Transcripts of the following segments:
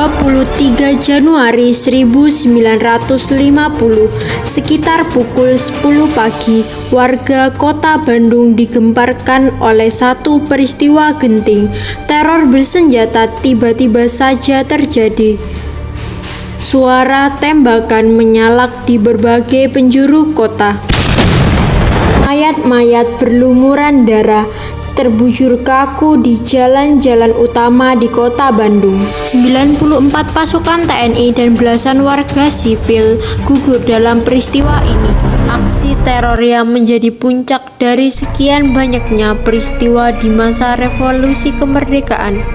23 Januari 1950, sekitar pukul 10 pagi, warga kota Bandung digemparkan oleh satu peristiwa genting. Teror bersenjata tiba-tiba saja terjadi. Suara tembakan menyalak di berbagai penjuru kota. Mayat-mayat berlumuran darah terbujur kaku di jalan-jalan utama di kota Bandung. 94 pasukan TNI dan belasan warga sipil gugur dalam peristiwa ini. Aksi teror yang menjadi puncak dari sekian banyaknya peristiwa di masa revolusi kemerdekaan.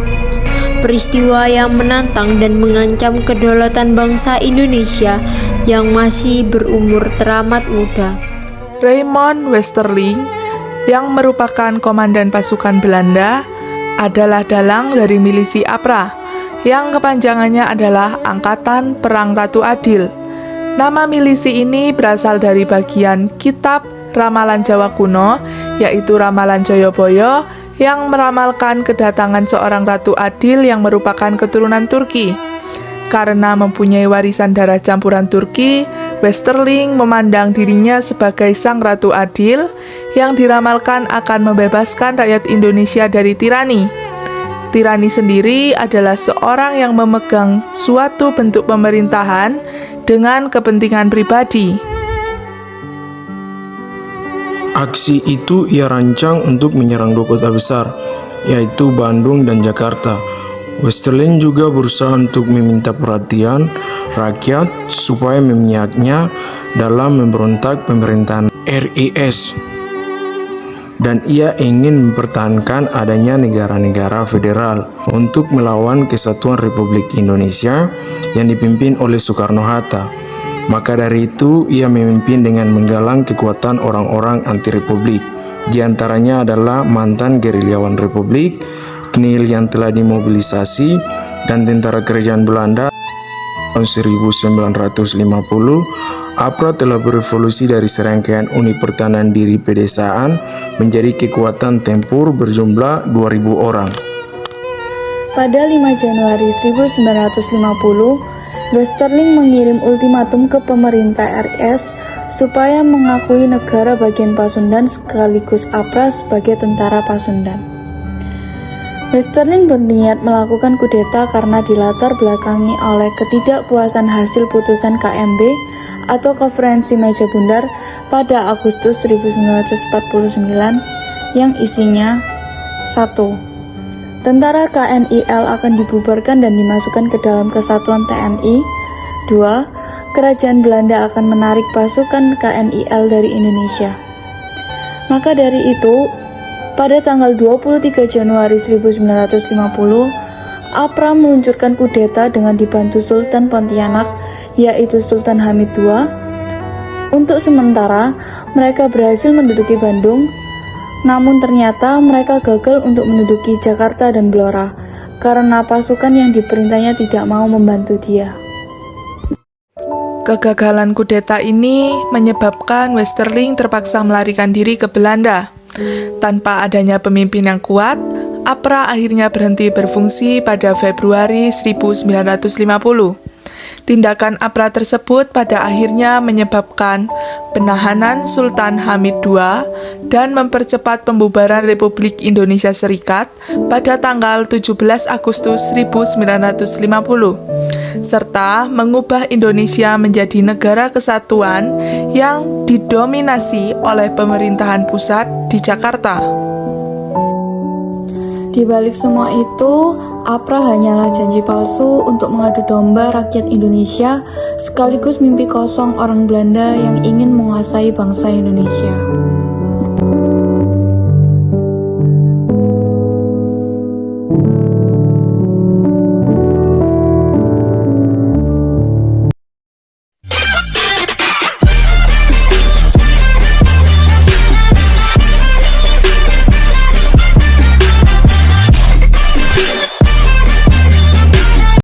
Peristiwa yang menantang dan mengancam kedaulatan bangsa Indonesia yang masih berumur teramat muda. Raymond Westerling, yang merupakan komandan pasukan Belanda, adalah dalang dari milisi APRA, yang kepanjangannya adalah Angkatan Perang Ratu Adil. Nama milisi ini berasal dari bagian kitab Ramalan Jawa Kuno, yaitu Ramalan Joyoboyo, yang meramalkan kedatangan seorang Ratu Adil yang merupakan keturunan Turki. Karena mempunyai warisan darah campuran Turki, Westerling memandang dirinya sebagai sang Ratu Adil yang diramalkan akan membebaskan rakyat Indonesia dari tirani. Tirani sendiri adalah seorang yang memegang suatu bentuk pemerintahan dengan kepentingan pribadi. Aksi itu ia rancang untuk menyerang dua kota besar, yaitu Bandung dan Jakarta. Westerling juga berusaha untuk meminta perhatian rakyat supaya memihaknya dalam memberontak pemerintahan RIS. Dan ia ingin mempertahankan adanya negara-negara federal untuk melawan kesatuan Republik Indonesia yang dipimpin oleh Soekarno-Hatta. Maka dari itu, ia memimpin dengan menggalang kekuatan orang-orang anti-republik. Di antaranya adalah mantan gerilyawan Republik, KNIL yang telah dimobilisasi, dan tentara kerajaan Belanda. Tahun 1950, APRA telah berevolusi dari serangkaian unit pertahanan diri pedesaan menjadi kekuatan tempur berjumlah 2.000 orang. Pada 5 Januari 1950, Westerling mengirim ultimatum ke pemerintah RIS supaya mengakui negara bagian Pasundan sekaligus APRA sebagai tentara Pasundan. Westerling berniat melakukan kudeta karena dilatar belakangi oleh ketidakpuasan hasil putusan KMB atau Konferensi Meja Bundar pada Agustus 1949 yang isinya 1. Tentara KNIL akan dibubarkan dan dimasukkan ke dalam kesatuan TNI. 2. Kerajaan Belanda akan menarik pasukan KNIL dari Indonesia. Maka dari itu, pada tanggal 23 Januari 1950, APRA meluncurkan kudeta dengan dibantu Sultan Pontianak, yaitu Sultan Hamid II. Untuk sementara, mereka berhasil menduduki Bandung, namun ternyata mereka gagal untuk menduduki Jakarta dan Blora, karena pasukan yang diperintahnya tidak mau membantu dia. Kegagalan kudeta ini menyebabkan Westerling terpaksa melarikan diri ke Belanda. Tanpa adanya pemimpin yang kuat, APRA akhirnya berhenti berfungsi pada Februari 1950. Tindakan APRA tersebut pada akhirnya menyebabkan penahanan Sultan Hamid II dan mempercepat pembubaran Republik Indonesia Serikat pada tanggal 17 Agustus 1950, serta mengubah Indonesia menjadi negara kesatuan yang didominasi oleh pemerintahan pusat di Jakarta. Di balik semua itu, APRA hanyalah janji palsu untuk mengadu domba rakyat Indonesia sekaligus mimpi kosong orang Belanda yang ingin menguasai bangsa Indonesia.